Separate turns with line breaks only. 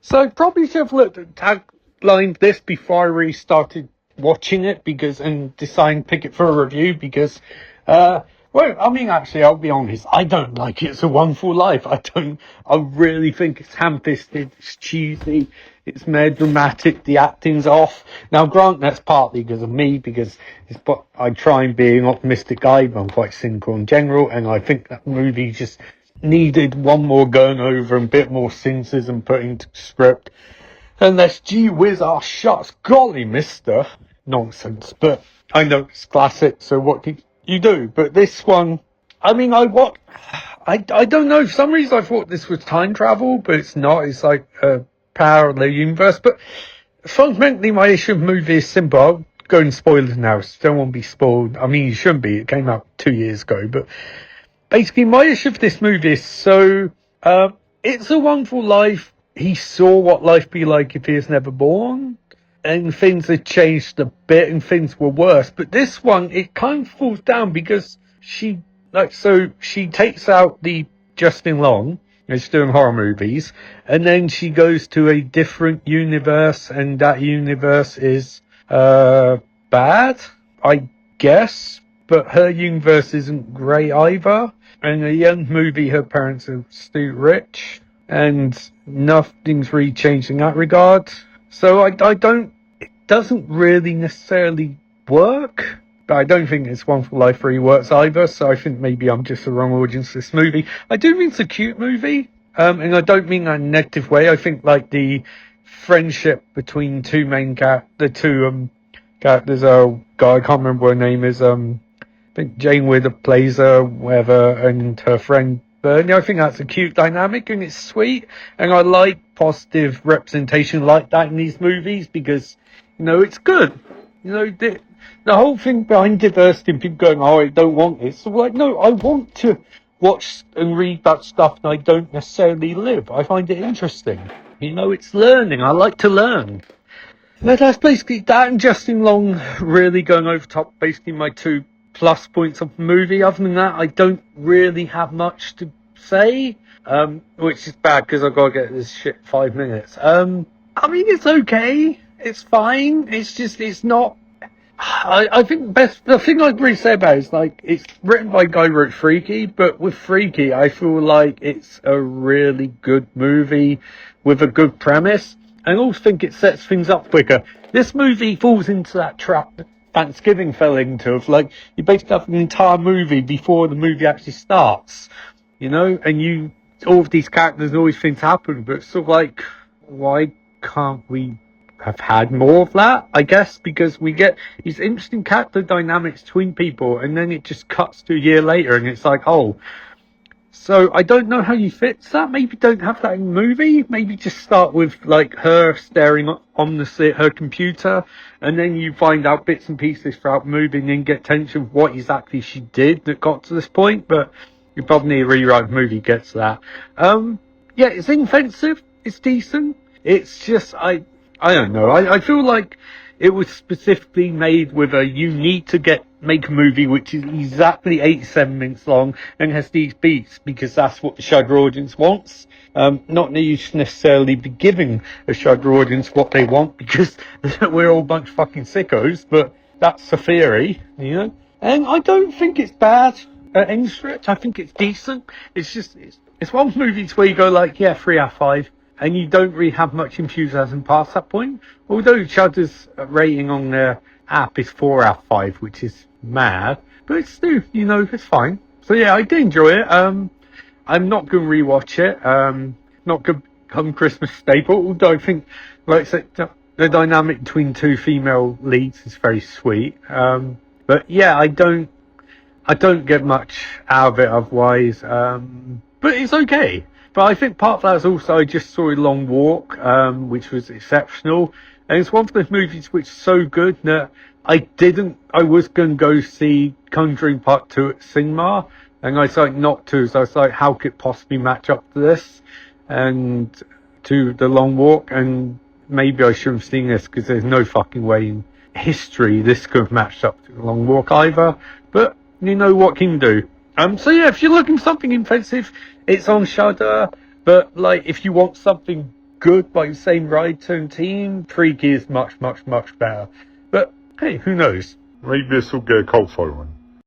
So I probably should have looked at tagline this before I really started watching it and deciding to pick it for a review well, I mean, actually, I'll be honest, I don't like It's a Wonderful Life. I really think it's ham-fisted, it's cheesy, it's melodramatic, the acting's off. Now, grant that's partly because of me, because I try and be an optimistic guy, but I'm quite cynical in general, and I think that movie just needed one more going over and a bit more cynicism put into the script. Unless, gee whiz, our shots, golly, mister. Nonsense. But I know it's classic, so what can you do? But this one, I mean, I don't know. For some reason I thought this was time travel, but it's not. It's like a parallel universe. But fundamentally, my issue with the movie is simple. I'll go into spoilers now, so don't want to be spoiled. I mean, you shouldn't be. It came out 2 years ago, but basically, my issue with this movie is It's a Wonderful Life. He saw what life be like if he was never born, and things had changed a bit, and things were worse. But this one, it kind of falls down because she takes out the Justin Long, who's doing horror movies, and then she goes to a different universe, and that universe is bad, I guess. But her universe isn't great either. And in the end movie, her parents are still rich, and nothing's really changed in that regard. So I don't, it doesn't really necessarily work. But I don't think It's Wonderful Life really works either, so I think maybe I'm just the wrong audience for this movie. I do think it's a cute movie, and I don't mean that in a negative way. I think, like, the friendship between the two characters, God, I can't remember what her name is, I think Jane Wither plays her, whatever, and her friend Bernie. I think that's a cute dynamic, and it's sweet, and I like positive representation like that in these movies because, it's good. The whole thing behind diversity and people going, oh, I don't want this. So, like, no, I want to watch and read that stuff that I don't necessarily live. I find it interesting. It's learning. I like to learn. But that's basically that, and Justin Long really going over top, basically my two plus points of the movie. Other than that, I don't really have much to say, which is bad because I've got to get this shit 5 minutes. I mean, it's okay, it's fine, it's not, I think the thing I'd really say about it is, like, it's written by a guy who wrote Freaky, but with Freaky, I feel like it's a really good movie with a good premise. I also think it sets things up quicker. This movie falls into that trap Thanksgiving fell into, of, like, you basically have an entire movie before the movie actually starts, and all of these characters and all these things happen, but it's sort of like, why can't we have had more of that? I guess because we get these interesting character dynamics between people, and then it just cuts to a year later, and it's like, oh, so I don't know how you fix that. Maybe don't have that in the movie. Maybe just start with, like, her staring ominously at her computer, and then you find out bits and pieces throughout the movie, and then get tension of what exactly she did that got to this point. But you probably need a rewrite of the movie gets that. Yeah, it's inoffensive. It's decent. It's just, I don't know. I feel like it was specifically made with you need to make a movie which is exactly 87 minutes long and has these beats because that's what the Shudder audience wants. Not that you should necessarily be giving a Shudder audience what they want because we're all a bunch of fucking sickos, but that's a theory, And I don't think it's bad at any stretch. I think it's decent. It's just, it's one of the movies where you go like, yeah, 3 out of 5. And you don't really have much enthusiasm past that point. Although Shudder's rating on their app is 4 out of 5, which is mad. But it's still, it's fine. So yeah, I did enjoy it. I'm not going to rewatch it. Not going to become Christmas staple. Although I think, like I said, the dynamic between two female leads is very sweet. But yeah, I don't get much out of it otherwise. But it's okay. But I think part of that is also I just saw A Long Walk, which was exceptional. And it's one of those movies which is so good that I was going to go see Conjuring Part 2 at cinema. And I decided not to. So I was like, how could it possibly match up to this? And to The Long Walk. And maybe I shouldn't have seen this because there's no fucking way in history this could have matched up to The Long Walk either. But what can you do? So yeah, if you're looking for something offensive, it's on Shudder. But, like, if you want something good by the same writer and team, 3 Gears much, much, much better. But hey, who knows?
Maybe this will get a cult following.